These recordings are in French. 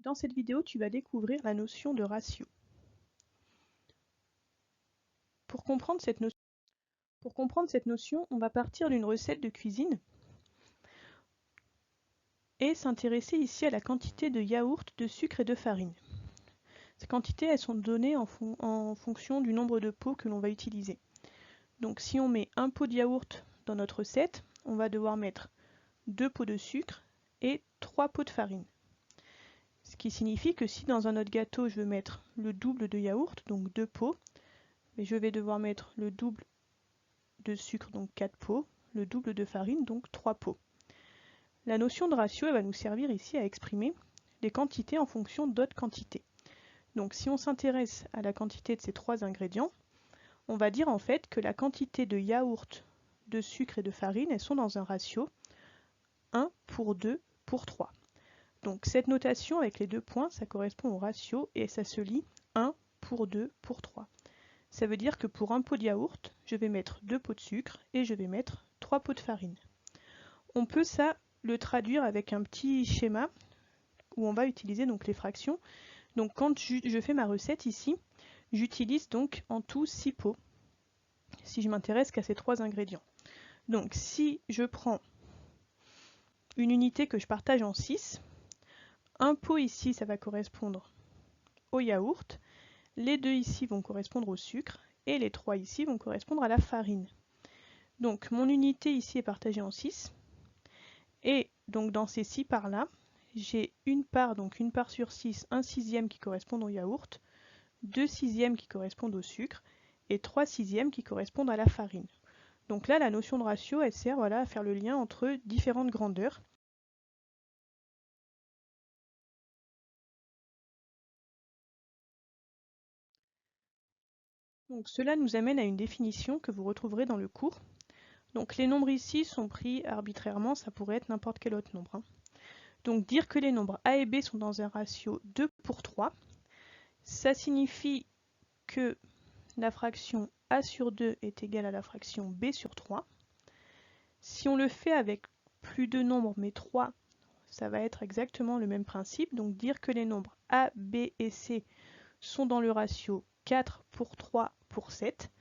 Dans cette vidéo, tu vas découvrir la notion de ratio. Pour comprendre cette notion, on va partir d'une recette de cuisine et s'intéresser ici à la quantité de yaourt, de sucre et de farine. Ces quantités, elles sont données en fonction du nombre de pots que l'on va utiliser. Donc si on met un pot de yaourt dans notre recette, on va devoir mettre 2 pots de sucre et 3 pots de farine. Ce qui signifie que si dans un autre gâteau, je veux mettre le double de yaourt, donc 2 pots, mais je vais devoir mettre le double de sucre, donc 4 pots, le double de farine, donc 3 pots. La notion de ratio, elle va nous servir ici à exprimer les quantités en fonction d'autres quantités. Donc si on s'intéresse à la quantité de ces 3 ingrédients, on va dire en fait que la quantité de yaourt, de sucre et de farine, elles sont dans un ratio 1 pour 2 pour 3. Donc cette notation avec les 2 points, ça correspond au ratio et ça se lit 1 pour 2 pour 3. Ça veut dire que pour un pot de yaourt, je vais mettre 2 pots de sucre et je vais mettre 3 pots de farine. On peut ça le traduire avec un petit schéma où on va utiliser donc les fractions. Donc quand je fais ma recette ici, j'utilise donc en tout 6 pots, si je m'intéresse qu'à ces 3 ingrédients. Donc si je prends une unité que je partage en 6, un pot ici, ça va correspondre au yaourt, les 2 ici vont correspondre au sucre, et les 3 ici vont correspondre à la farine. Donc mon unité ici est partagée en 6, et donc dans ces 6 parts-là, j'ai une part, donc une part sur 6, un sixième qui correspond au yaourt, 2 sixièmes qui correspondent au sucre, et 3 sixièmes qui correspondent à la farine. Donc là, la notion de ratio, elle sert à faire le lien entre différentes grandeurs. Donc cela nous amène à une définition que vous retrouverez dans le cours. Donc les nombres ici sont pris arbitrairement, ça pourrait être n'importe quel autre nombre. Donc dire que les nombres A et B sont dans un ratio 2 pour 3, ça signifie que la fraction A sur 2 est égale à la fraction B sur 3. Si on le fait avec plus de nombres mais 3, ça va être exactement le même principe. Donc dire que les nombres A, B et C sont dans le ratio 4 pour 3 pour 7,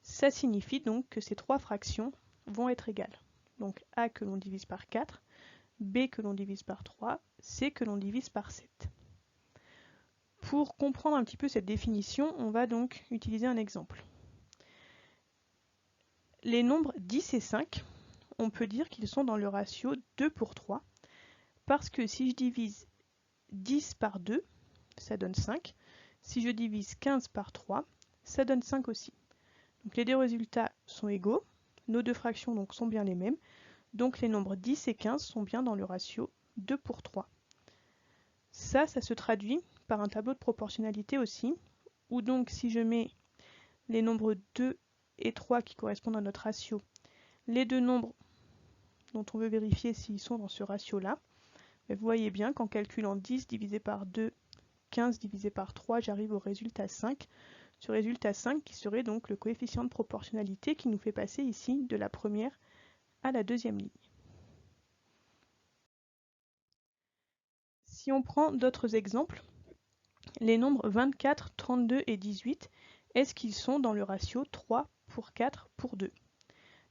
ça signifie donc que ces 3 fractions vont être égales. Donc A que l'on divise par 4, B que l'on divise par 3, C que l'on divise par 7. Pour comprendre un petit peu cette définition, on va donc utiliser un exemple. Les nombres 10 et 5, on peut dire qu'ils sont dans le ratio 2 pour 3, parce que si je divise 10 par 2, ça donne 5. Si je divise 15 par 3, ça donne 5 aussi. Donc les deux résultats sont égaux, nos deux fractions donc sont bien les mêmes, donc les nombres 10 et 15 sont bien dans le ratio 2 pour 3. Ça se traduit par un tableau de proportionnalité aussi, où donc si je mets les nombres 2 et 3 qui correspondent à notre ratio, les deux nombres dont on veut vérifier s'ils sont dans ce ratio-là, vous voyez bien qu'en calculant 10 divisé par 2, 15 divisé par 3, j'arrive au résultat 5. Ce résultat 5 qui serait donc le coefficient de proportionnalité qui nous fait passer ici de la première à la deuxième ligne. Si on prend d'autres exemples, les nombres 24, 32 et 18, est-ce qu'ils sont dans le ratio 3 pour 4 pour 2?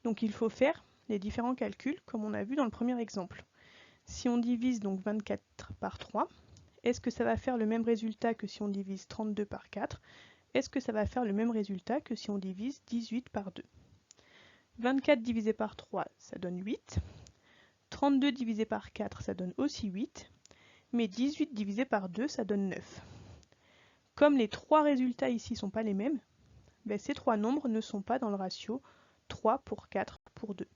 Donc il faut faire les différents calculs comme on a vu dans le premier exemple. Si on divise donc 24 par 3, est-ce que ça va faire le même résultat que si on divise 32 par 4? Est-ce que ça va faire le même résultat que si on divise 18 par 2? 24 divisé par 3, ça donne 8. 32 divisé par 4, ça donne aussi 8. Mais 18 divisé par 2, ça donne 9. Comme les trois résultats ici ne sont pas les mêmes, ces trois nombres ne sont pas dans le ratio 3 pour 4 pour 2.